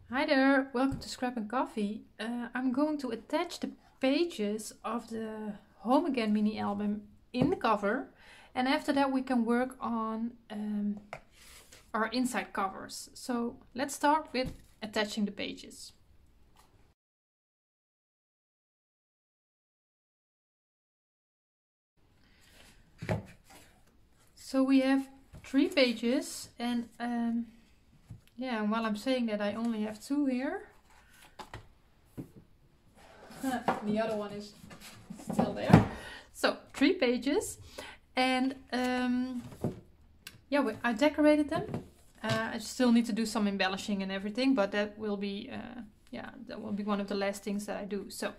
Hi there, welcome to Scrap and Coffee. I'm going to attach the pages of the Home Again mini album in the cover, and after that we can work on our inside covers. So let's start with attaching the pages. So we have 3 pages, and yeah, while I'm saying that, I only have 2 here. The other one is still there. So 3 pages, and yeah, I decorated them. I still need to do some embellishing and everything, but that will be one of the last things that I do. So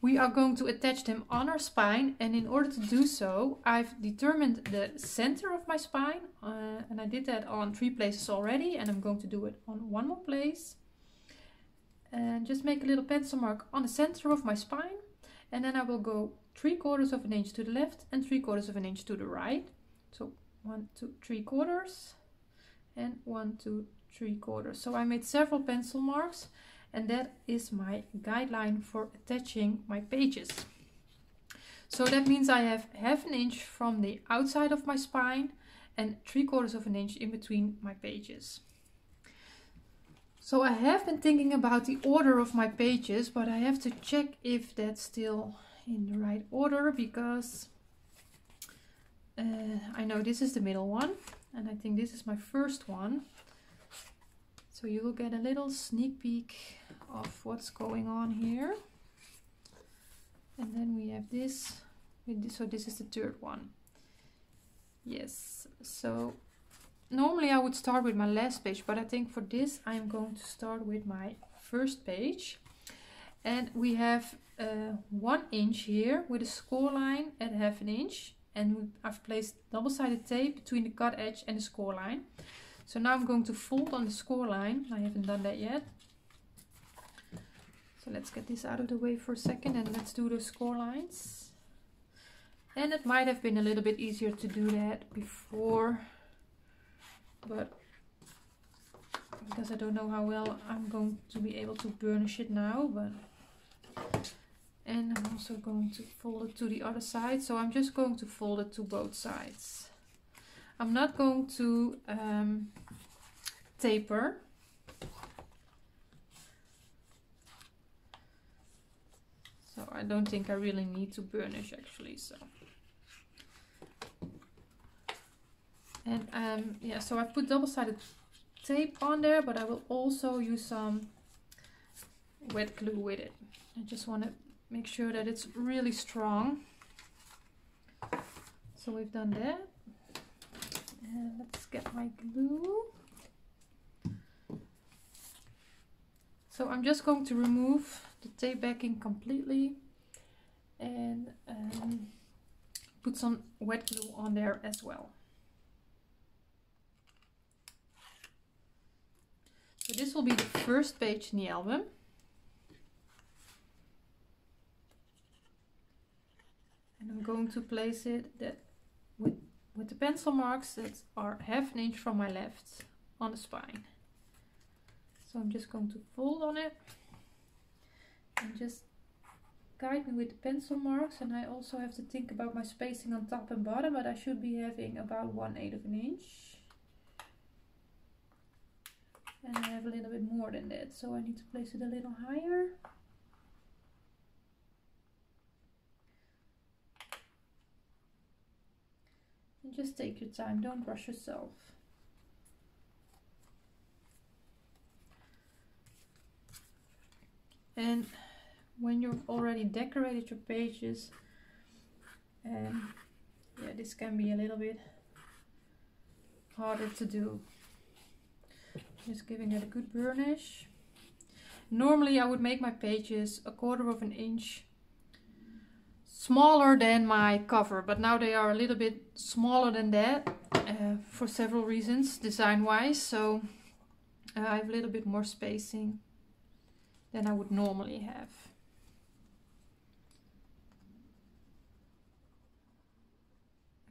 we are going to attach them on our spine, and in order to do so, I've determined the center of my spine, and I did that on 3 places already, and I'm going to do it on 1 more place. And just make a little pencil mark on the center of my spine, and then I will go 3/4 of an inch to the left and 3/4 of an inch to the right. So 1, 2, 3/4 and 1, 2, 3/4. So I made several pencil marks, and that is my guideline for attaching my pages. So that means I have 1/2 inch from the outside of my spine and 3/4 of an inch in between my pages. So I have been thinking about the order of my pages, but I have to check if that's still in the right order, because I know this is the middle one, and I think this is my first one. So you will get a little sneak peek of what's going on here. And then we have this, so this is the 3rd one. Yes, so normally I would start with my last page, but I think for this I'm going to start with my first page. And we have 1 inch here with a score line at 1/2 inch, and I've placed double-sided tape between the cut edge and the score line. So now I'm going to fold on the score line. I haven't done that yet. So let's get this out of the way for a second, and let's do the score lines. And it might have been a little bit easier to do that before, but because I don't know how well I'm going to be able to burnish it now, and I'm also going to fold it to the other side. So I'm just going to fold it to both sides. I'm not going to taper. So I don't think I really need to burnish actually. So. And yeah, so I put double-sided tape on there, but I will also use some wet glue with it. I just want to make sure that it's really strong. So we've done that. And let's get my glue. So I'm just going to remove the tape backing completely and put some wet glue on there as well. So this will be the first page in the album. And I'm going to place it with the pencil marks that are 1/2 inch from my left on the spine. So I'm just going to fold on it and just guide me with the pencil marks. And I also have to think about my spacing on top and bottom, but I should be having about 1/8 of an inch. And I have a little bit more than that, so I need to place it a little higher. And just take your time, don't rush yourself. And when you've already decorated your pages, yeah, this can be a little bit harder to do. Just giving it a good burnish. Normally I would make my pages 1/4 of an inch smaller than my cover, but now they are a little bit smaller than that for several reasons, design wise. So I have a little bit more spacing than I would normally have.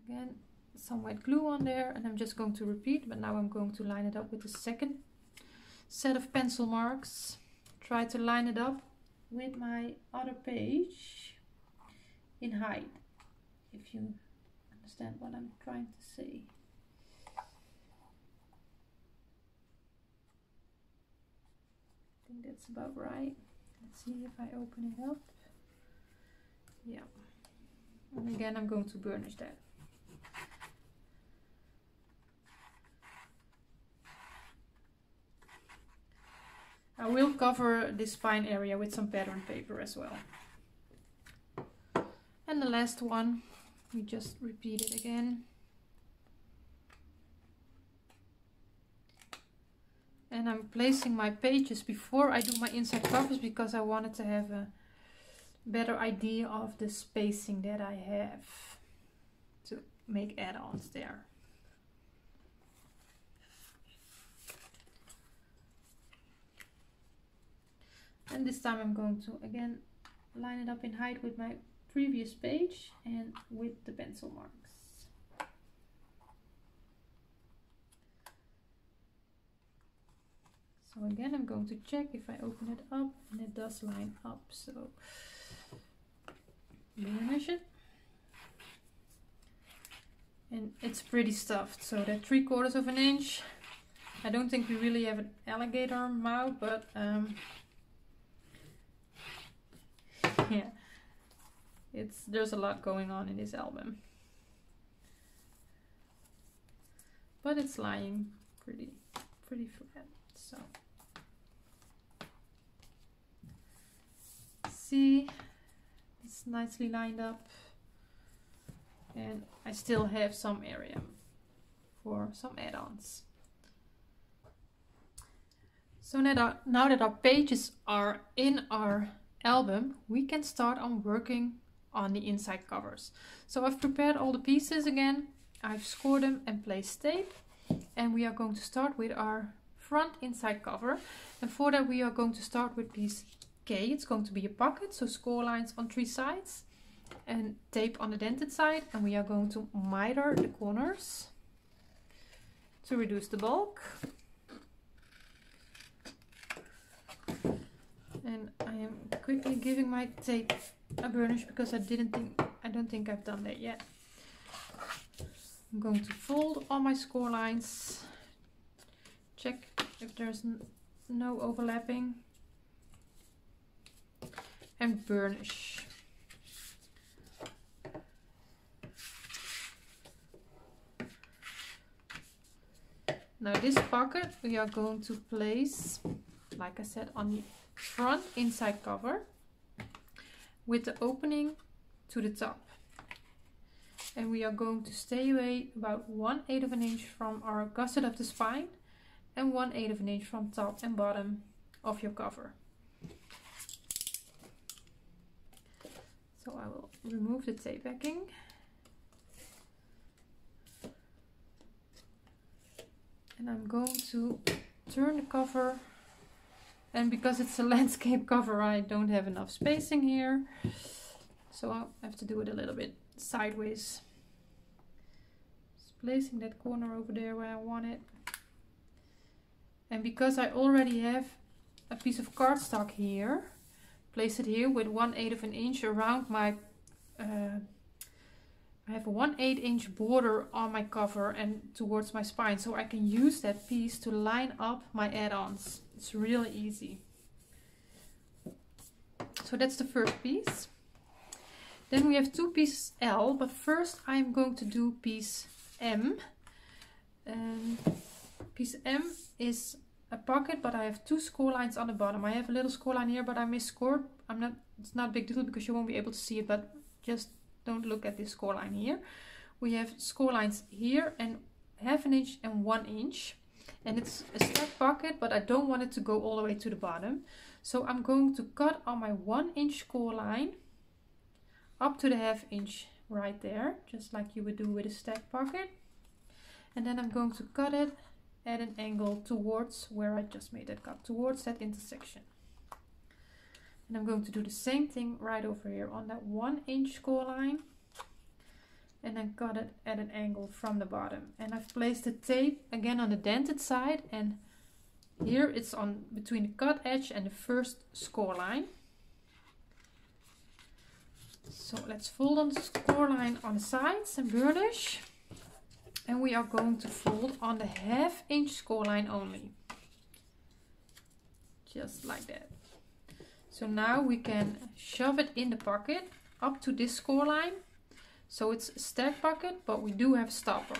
Again, some wet glue on there, and I'm just going to repeat, but now I'm going to line it up with the second set of pencil marks. Try to line it up with my other page in height, if you understand what I'm trying to say. I think that's about right. Let's see if I open it up. Yeah. And again, I'm going to burnish that. I will cover this spine area with some pattern paper as well. And the last one, we just repeat it again. And I'm placing my pages before I do my inside covers because I wanted to have a better idea of the spacing that I have to make add-ons there. And this time I'm going to again line it up in height with my previous page and with the pencil marks. So again, I'm going to check if I open it up, and it does line up, so burnish it. And it's pretty stuffed, so that 3/4 of an inch. I don't think we really have an alligator mouth, but yeah, there's a lot going on in this album. But it's lying pretty flat, so. See, it's nicely lined up, and I still have some area for some add-ons. So now that our pages are in our album, we can start on working on the inside covers. So I've prepared all the pieces again, I've scored them and placed tape, and we are going to start with our front inside cover. And for that we are going to start with piece K. It's going to be a pocket, so score lines on 3 sides and tape on the dented side, and we are going to miter the corners to reduce the bulk. And I am quickly giving my tape a burnish because I don't think I've done that yet. I'm going to fold all my score lines, check if there's no overlapping, and burnish. Now this pocket we are going to place, like I said, on the front inside cover with the opening to the top. And we are going to stay away about 1/8 of an inch from our gusset of the spine and 1/8 of an inch from top and bottom of your cover. So I will remove the tape backing. And I'm going to turn the cover, and because it's a landscape cover I don't have enough spacing here, so I'll have to do it a little bit sideways. Just placing that corner over there where I want it. And because I already have a piece of cardstock here, place it here with 1/8 of an inch around my I have a 1/8 inch border on my cover and towards my spine, so I can use that piece to line up my add-ons. It's really easy. So that's the first piece. Then we have 2 pieces L, but first I'm going to do piece M. Piece M is a pocket, but I have 2 score lines on the bottom. I have a little score line here, but I misscored. It's not a big deal because you won't be able to see it, but just don't look at this score line here. We have score lines here and 1/2 an inch and 1 inch. And it's a stacked pocket, but I don't want it to go all the way to the bottom. So I'm going to cut on my 1 inch score line up to the 1/2 inch right there, just like you would do with a stacked pocket. And then I'm going to cut it at an angle towards where I just made that cut, towards that intersection. And I'm going to do the same thing right over here on that 1 inch score line, and then cut it at an angle from the bottom. And I've placed the tape again on the dented side and Here it's on between the cut edge and the first score line. So let's fold on the score line on the sides and burnish. And we are going to fold on the 1/2 inch score line only. Just like that. So now we can shove it in the pocket up to this score line. So it's a stack pocket, but we do have a stopper.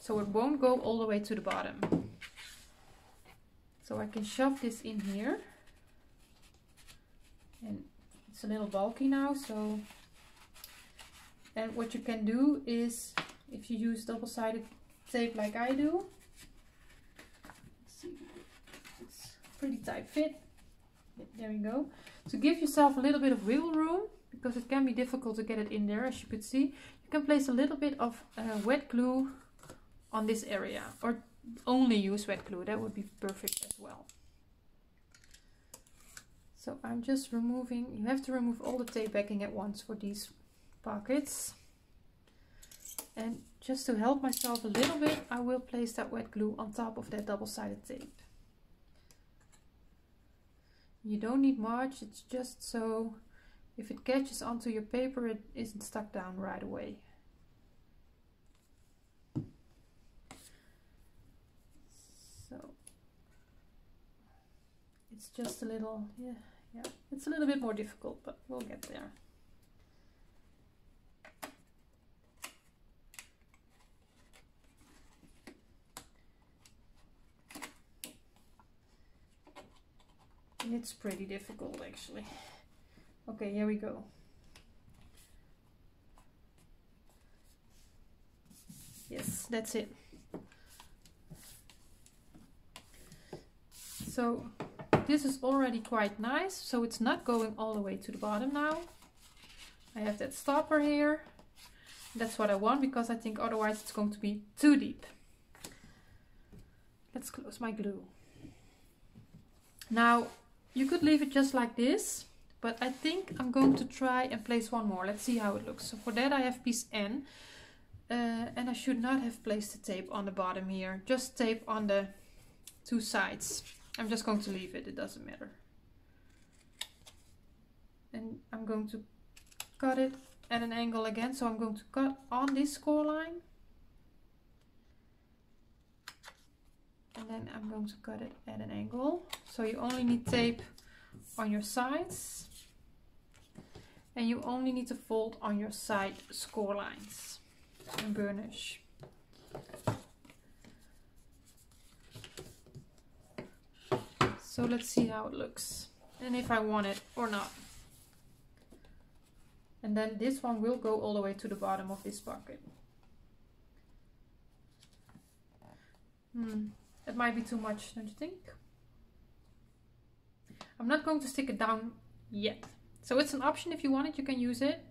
So it won't go all the way to the bottom. So I can shove this in here. And it's a little bulky now, so... And what you can do is, if you use double-sided tape like I do, let's see, it's pretty tight fit. There you go. To give yourself a little bit of wiggle room, because it can be difficult to get it in there, as you could see, you can place a little bit of wet glue on this area, or only use wet glue. That would be perfect as well. So I'm just removing, you have to remove all the tape backing at once for these pockets. And just to help myself a little bit, I will place that wet glue on top of that double-sided tape. You don't need much, it's just so if it catches onto your paper, it isn't stuck down right away. So it's just a little, yeah, it's a little bit more difficult, but we'll get there. It's pretty difficult actually. Okay, here we go. Yes, that's it. So this is already quite nice, so it's not going all the way to the bottom now. I have that stopper here. That's what I want, because I think otherwise it's going to be too deep. Let's close my glue. Now, you could leave it just like this, but I think I'm going to try and place one more. Let's see how it looks. So for that I have piece N, and I should not have placed the tape on the bottom here. Just tape on the two sides. I'm just going to leave it, it doesn't matter. And I'm going to cut it at an angle again. So I'm going to cut on this score line. And then I'm going to cut it at an angle. So you only need tape on your sides. And you only need to fold on your side score lines and burnish. So let's see how it looks and if I want it or not. And then this one will go all the way to the bottom of this pocket. It might be too much, don't you think? I'm not going to stick it down yet. So it's an option. If you want it, you can use it.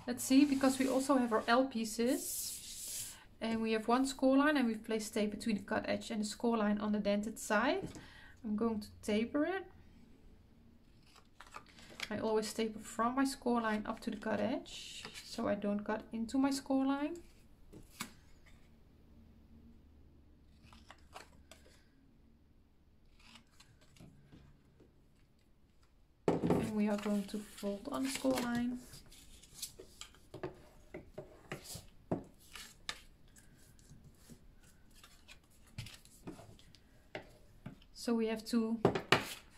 Let's see, because we also have our L pieces. And we have one score line and we've placed tape between the cut edge and the score line on the dented side. I'm going to taper it. I always taper from my score line up to the cut edge, so I don't cut into my score line. And we are going to fold on the score line. So we have two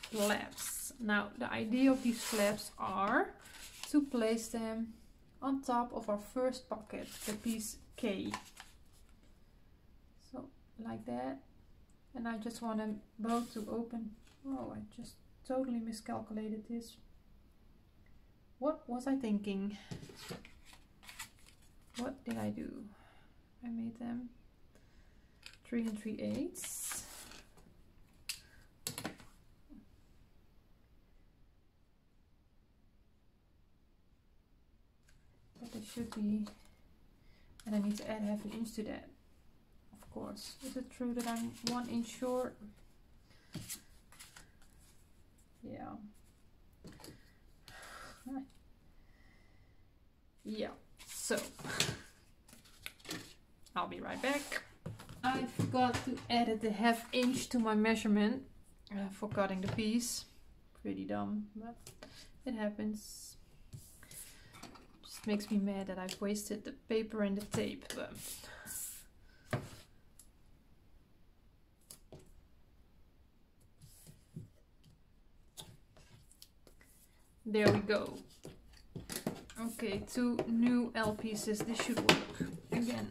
flaps. Now the idea of these flaps are to place them on top of our first pocket, the piece K. So like that. And I just want them both to open. Oh, I just totally miscalculated this. What was I thinking? What did I do? I made them 3 3/8. It should be, and I need to add 1/2 inch to that, of course. Is it true that I'm 1 inch short? Yeah. Yeah, so I'll be right back. I've forgot to add the 1/2 inch to my measurement for cutting the piece. Pretty dumb, but it happens. Just makes me mad that I've wasted the paper and the tape. But there we go. Okay, 2 new L pieces. This should work. Again,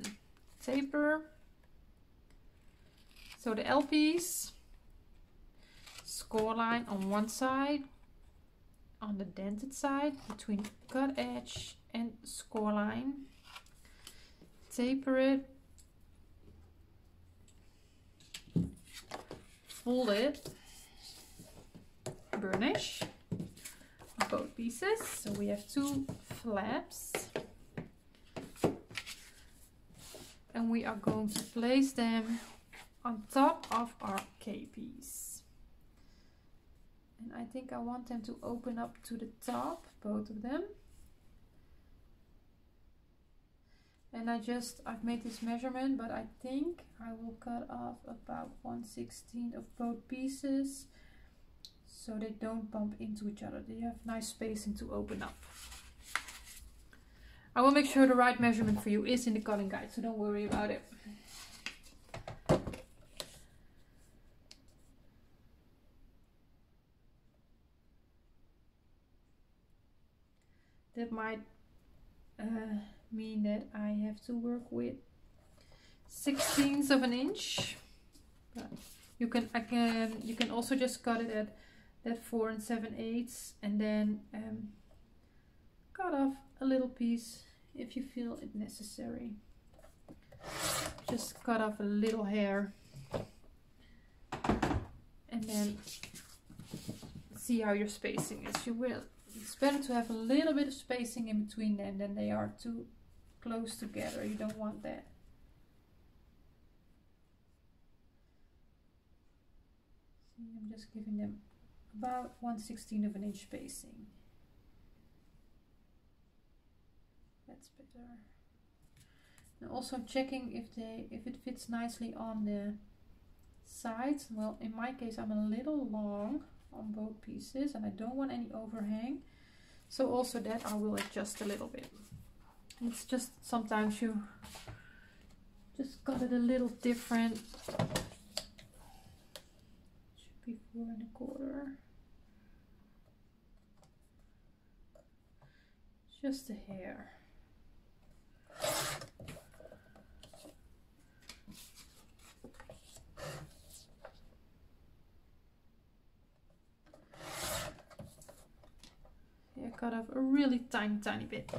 taper. So the L piece, score line on one side, on the dented side between cut edge and score line. Taper it. Fold it. Burnish both pieces. So we have 2 flaps. And we are going to place them on top of our K piece. And I think I want them to open up to the top, both of them. And I've made this measurement, but I think I will cut off about 1/16 of both pieces so they don't bump into each other. They have nice spacing to open up. I will make sure the right measurement for you is in the cutting guide, so don't worry about it. That might mean that I have to work with 1/16 of an inch. But you can also just cut it at that 4 7/8 and then cut off a little piece if you feel it necessary. Just cut off a little hair and then see how your spacing is. It's better to have a little bit of spacing in between them than they are too close together. You don't want that. See, I'm just giving them about 1/16 of an inch spacing. That's better. And also checking if it fits nicely on the sides. Well, in my case, I'm a little long on both pieces and I don't want any overhang. So also that I will adjust a little bit. It's just sometimes you just got it a little different. Should be 4 1/4. Just a hair. Yeah, cut off a really tiny bit.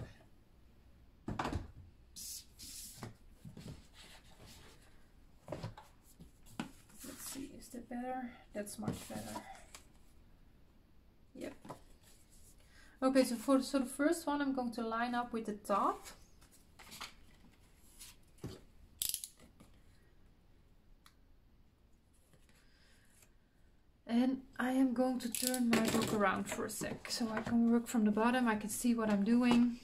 Let's see, is that better? That's much better. Yep. Okay, so the first one I'm going to line up with the top. And I am going to turn my book around for a sec so I can work from the bottom. I can see what I'm doing.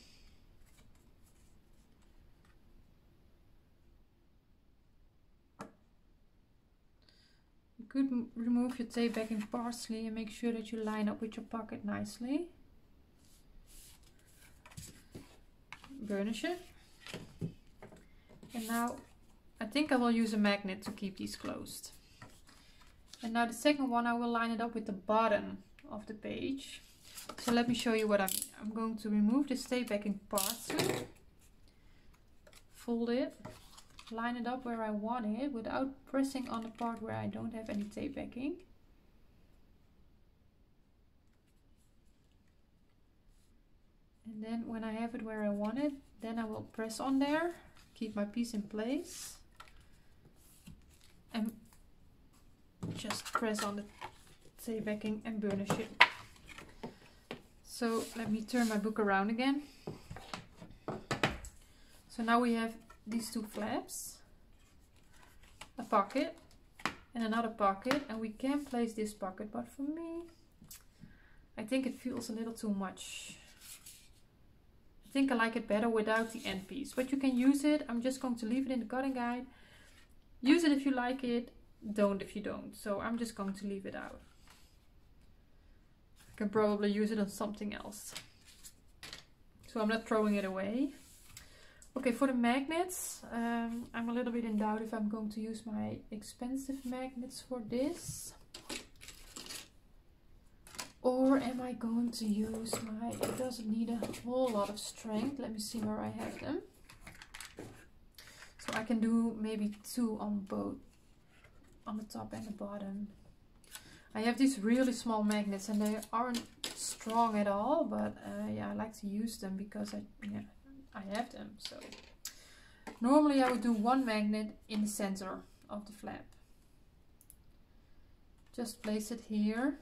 You could remove your tape backing partially and make sure that you line up with your pocket nicely. Burnish it. And now I think I will use a magnet to keep these closed. And now the second one, I will line it up with the bottom of the page. So let me show you what I mean. I'm going to remove the tape backing partially, fold it, line it up where I want it without pressing on the part where I don't have any tape backing. And then when I have it where I want it, then I will press on there, keep my piece in place, and just press on the tape backing and burnish it. So let me turn my book around again. So now we have these 2 flaps, a pocket and another pocket, and we can place this pocket, but for me I think it feels a little too much. I think I like it better without the end piece, but you can use it. I'm just going to leave it in the cutting guide. Use it if you like it, don't if you don't. So I'm just going to leave it out. I can probably use it on something else. So I'm not throwing it away. Okay, for the magnets, I'm a little bit in doubt if I'm going to use my expensive magnets for this. Or am I going to use my, it doesn't need a whole lot of strength. Let me see where I have them. So I can do maybe 2 on both, on the top and the bottom. I have these really small magnets and they aren't strong at all, but yeah, I like to use them because I have them. So normally I would do 1 magnet in the center of the flap. Just place it here.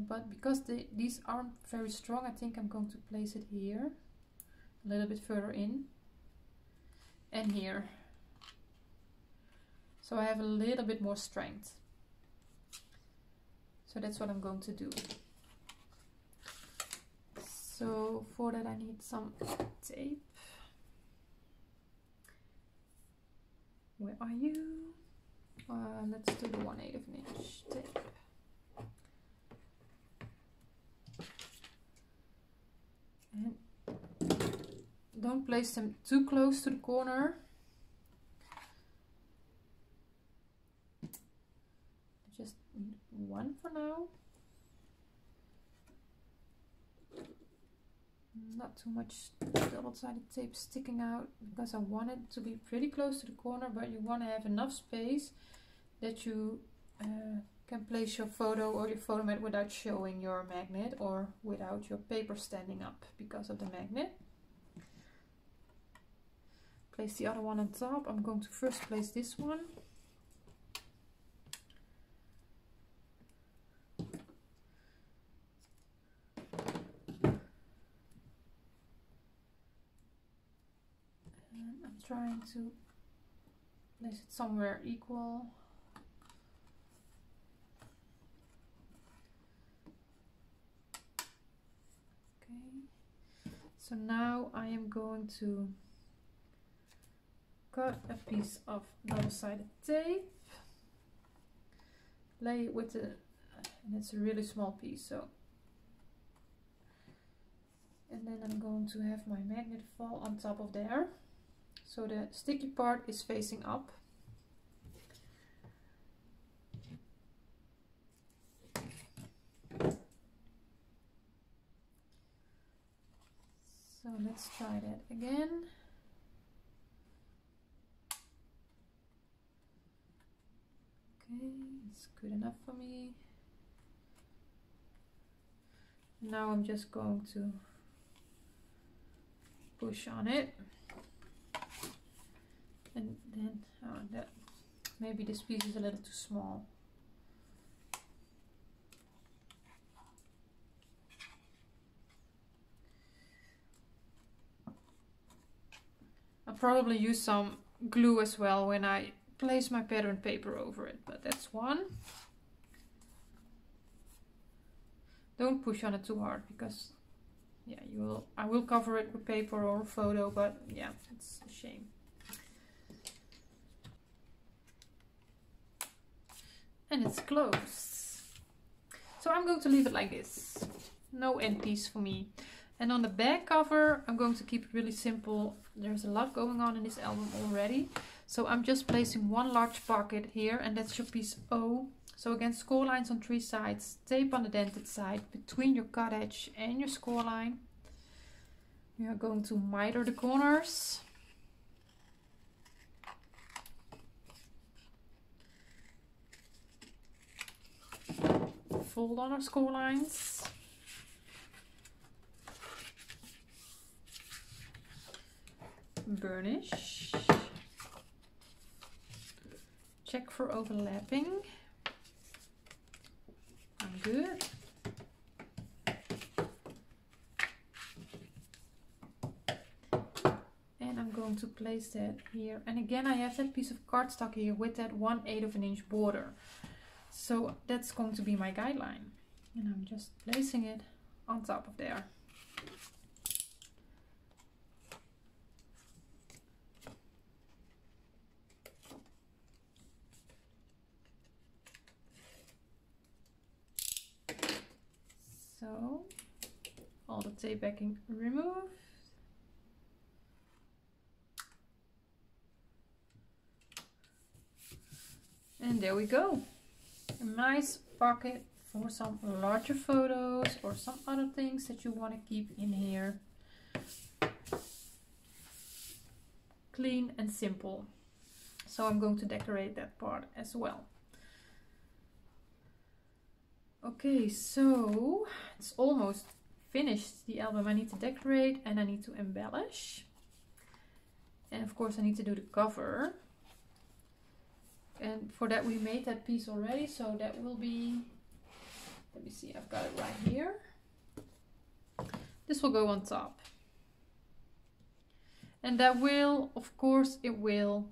But because these aren't very strong, I think I'm going to place it here, a little bit further in, and here. So I have a little bit more strength. So that's what I'm going to do. So for that I need some tape. Where are you? Let's do the 1/8 of an inch tape. And don't place them too close to the corner. Just need 1 for now. Not too much double-sided tape sticking out because I want it to be pretty close to the corner, but you want to have enough space that you can place your photo or your photo mat without showing your magnet or without your paper standing up because of the magnet. Place the other one on top. I'm going to first place this one. And I'm trying to place it somewhere equal. So now I am going to cut a piece of double-sided tape, lay it with the, and it's a really small piece, so, and then I'm going to have my magnet fall on top of there, so the sticky part is facing up. So let's try that again. Okay, it's good enough for me. Now I'm just going to push on it. And then, maybe this piece is a little too small. I'll probably use some glue as well when I place my pattern paper over it, but that's one. Don't push on it too hard because yeah, I will cover it with paper or a photo, but yeah, it's a shame. And it's closed. So I'm going to leave it like this. No end piece for me. And on the back cover, I'm going to keep it really simple. There's a lot going on in this album already. So I'm just placing 1 large pocket here, and that's your piece O. So again, score lines on 3 sides, tape on the dented side between your cut edge and your score line. We are going to miter the corners. Fold on our score lines. Burnish. Check for overlapping. I'm good. And I'm going to place that here. And again, I have that piece of cardstock here with that 1/8 of an inch border. So that's going to be my guideline. And I'm just placing it on top of there. So all the tape backing removed. And there we go. A nice pocket for some larger photos or some other things that you want to keep in here. Clean and simple. So I'm going to decorate that part as well. Okay, so it's almost finished, the album. I need to decorate and I need to embellish. And of course I need to do the cover. And for that we made that piece already, so that will be, let me see, I've got it right here. This will go on top. And that will, of course, it will,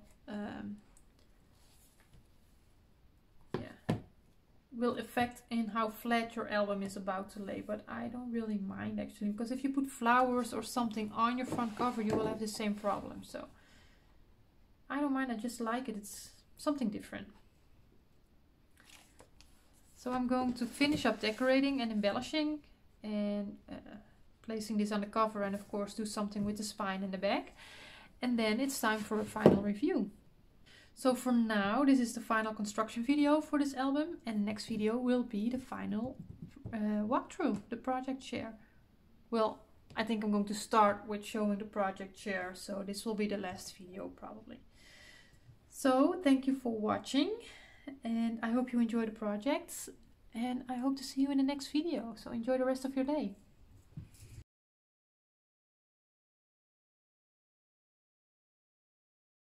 will affect in how flat your album is about to lay. But I don't really mind actually, because if you put flowers or something on your front cover, you will have the same problem. So I don't mind, I just like it. It's something different. So I'm going to finish up decorating and embellishing and placing this on the cover, and of course do something with the spine and the back. And then it's time for a final review. So for now, this is the final construction video for this album, and next video will be the final walkthrough, the project chair. Well, I think I'm going to start with showing the project chair, so this will be the last video probably. So thank you for watching, and I hope you enjoy the projects, and I hope to see you in the next video. So enjoy the rest of your day.